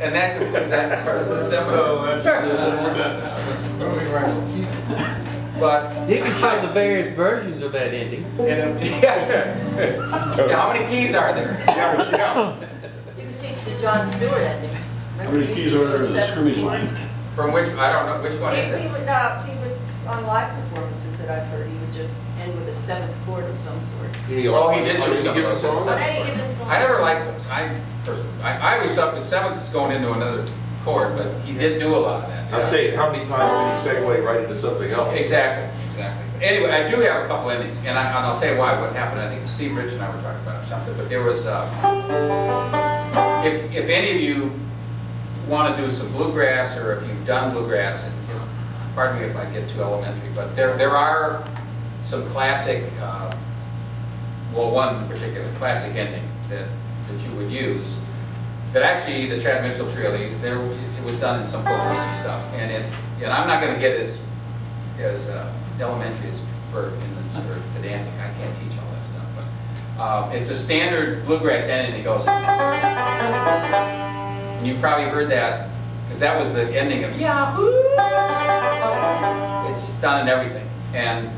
And is that part of the symbol? So that's moving right. But you can show the various versions of that ending. Yeah, how many keys are there? You can teach the John Stewart ending. how many keys are there in the scrimmage line? From which, I don't know, which one is He it? would, on live performances that I've heard, he would just end with a seventh chord of some sort. Oh, he did do some given of song? those. On any given song. I never liked those. I always thought the seventh is going into another chord, but he did do a lot of that. I say, how many times did he segue right into something else? Exactly. But anyway, I do have a couple endings, and I'll tell you why. What happened? I think Steve, Rich, and I were talking about something. But there was, if any of you want to do some bluegrass, or if you've done bluegrass, and pardon me if I get too elementary, but there are some classic, well, one in particular classic ending that you would use. That actually, the Chad Mitchell Trio, it was done in some folk music stuff, and I'm not going to get as elementary as Bert or pedantic. I can't teach all that stuff, but it's a standard bluegrass ending. It goes, and you probably heard that because that was the ending of Yahoo. It's done in everything, and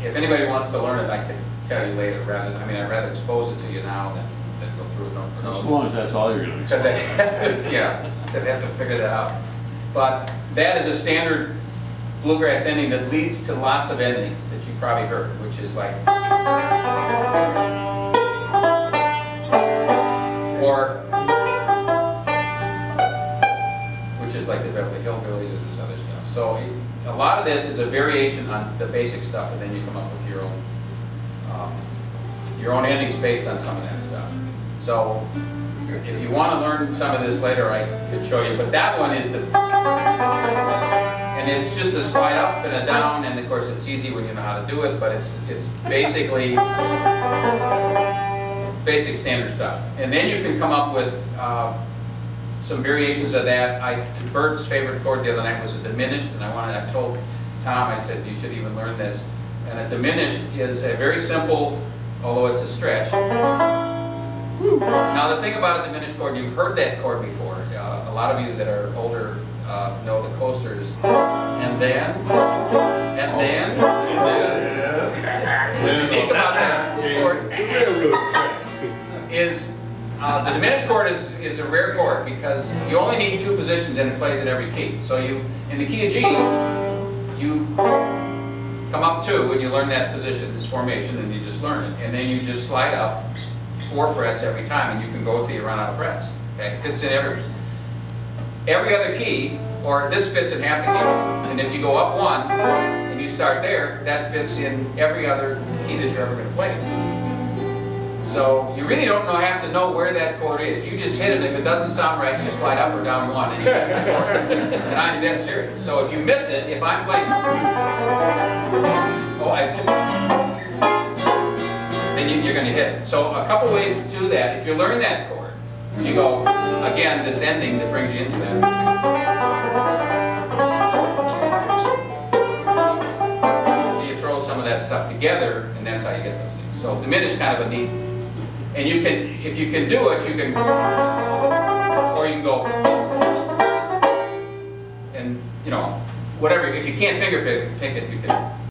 if anybody wants to learn it, I can tell you later. I'd rather expose it to you now than go through it note for note. As long as that's all you're going to Because I have to figure that out. But that is a standard bluegrass ending that leads to lots of endings that you probably heard, which is like, or, which is like the Beverly Hillbillies or this other stuff. So a lot of this is a variation on the basic stuff, and then you come up with your own endings based on some of that stuff. So if you want to learn some of this later, I could show you. But that one is and it's just a slide up and a down, and of course it's easy when you know how to do it, but it's basically basic standard stuff. And then you can come up with some variations of that. Bert's favorite chord the other night was a diminished, and I told Tom, I said, you should even learn this. And a diminished is a very simple, although it's a stretch. Now the thing about a diminished chord, you've heard that chord before. A lot of you that are older know the coasters. And then. What's unique about that chord is the diminished chord is a rare chord because you only need two positions and it plays in every key. So in the key of G, you come up two and you learn that position, this formation, and you just learn it. And then you just slide up 4 frets every time, and you can go till you run out of frets. Okay, it fits in every other key, or this fits in half the keys. And if you go up 1 and you start there, that fits in every other key that you're ever going to play. So you really don't have to know where that chord is. You just hit it. If it doesn't sound right, you slide up or down 1, and you get the chord. And I'm dead serious. So if you miss it, if I'm playing, then you're going to hit it. So a couple ways to do that. If you learn that chord, you go, again, this ending that brings you into that. So you throw some of that stuff together, and that's how you get those things. So diminished kind of a neat, and you can, if you can do it, you can, or you can go, and whatever. If you can't finger pick it, you can